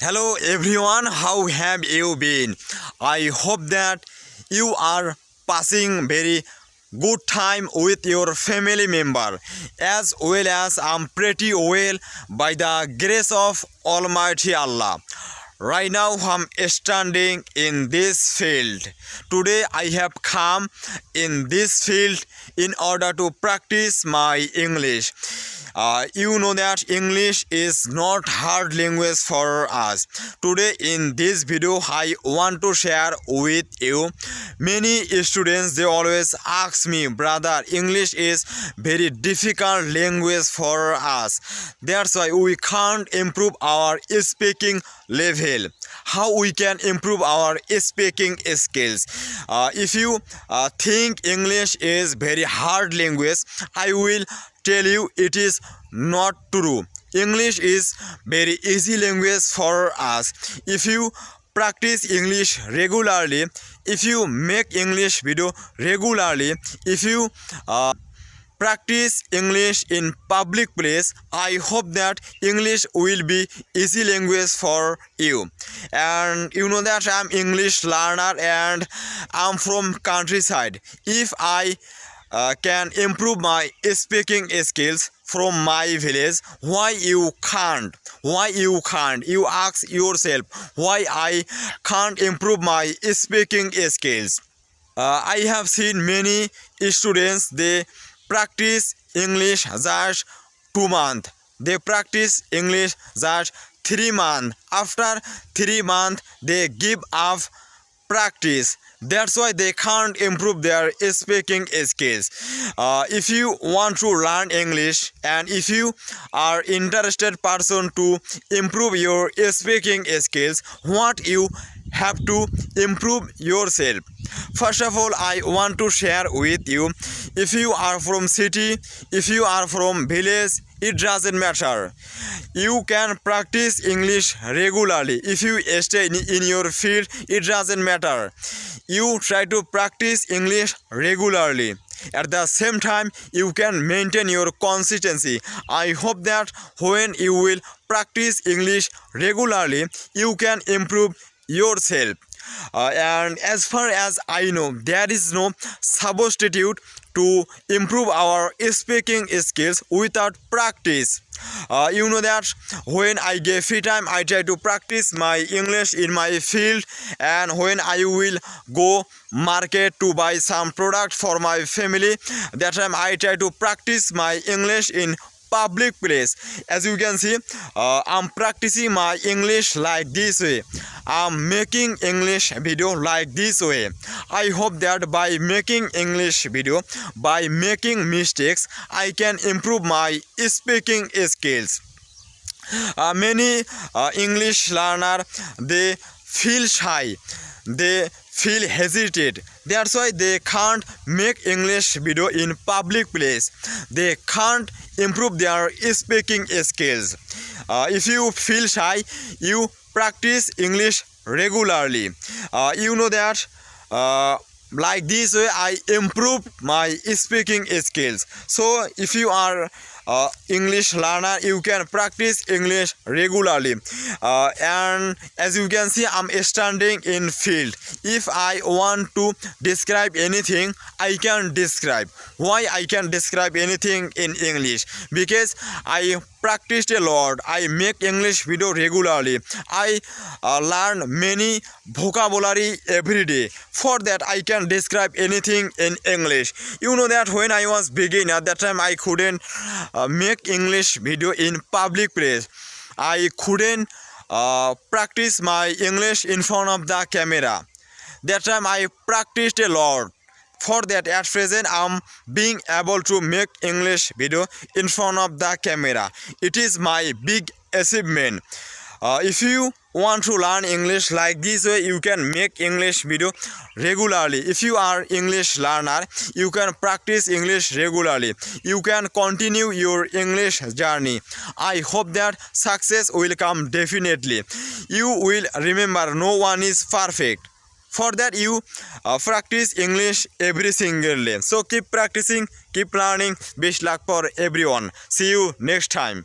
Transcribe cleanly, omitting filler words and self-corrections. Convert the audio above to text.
Hello everyone, how have you been? I hope that you are passing very good time with your family member as well as I'm pretty well by the grace of Almighty Allah. Right now I'm standing in this field. Today I have come in this field in order to practice my English. You know that English is not hard language for us. Today in this video I want to share with you. Many students they always ask me, brother, English is very difficult language for us. That's why we can't improve our speaking level. How we can improve our speaking skills? If you think English is very hard language, I will tell you it is not true. English is very easy language for us. If you practice English regularly, if you make English video regularly, if you practice English in public place, I hope that English will be easy language for you. And you know that I'm English learner and I'm from countryside. If I can improve my speaking skills from my village, why you can't? You ask yourself, why I can't improve my speaking skills? I have seen many students, they practice English just 2 months. They practice English just 3 months. After 3 months, they give up practice. That's why they can't improve their speaking skills. If you want to learn English and if you are interested person to improve your speaking skills, what you have to improve yourself. First of all, I want to share with you, if you are from city, if you are from village, it doesn't matter. You can practice English regularly. If you stay in your field, it doesn't matter. You try to practice English regularly. At the same time, you can maintain your consistency. I hope that when you will practice English regularly, you can improve yourself. And as far as I know, there is no substitute to improve our speaking skills without practice. You know that when I get free time, I try to practice my English in my field, and when I will go market to buy some product for my family, that time I try to practice my English in public place. As you can see, I'm practicing my English like this way. I'm making English video like this way. I hope that by making English video, by making mistakes, I can improve my speaking skills. Many English learner, they feel shy, they feel hesitate. That's why they can't make English video in public place. They can't improve their speaking skills. If you feel shy, you practice English regularly. You know that like this way I improve my speaking skills. So if you are English learner, you can practice English regularly. And as you can see, I'm standing in field. If I want to describe anything, I can describe. Why I can describe anything in English? Because I practiced a lot. I make English video regularly. I learn many vocabulary every day. For that I can describe anything in English. You know that when I was beginner, at that time I couldn't make English video in public place. I couldn't practice my English in front of the camera. That time I practiced a lot. For that, at present, I'm being able to make English video in front of the camera. It is my big achievement. If you want to learn English like this way, you can make English video regularly. If you are English learner, you can practice English regularly. You can continue your English journey. I hope that success will come definitely. You will remember, no one is perfect. For that, you practice English every single day. So keep practicing, keep learning. Best luck for everyone. See you next time.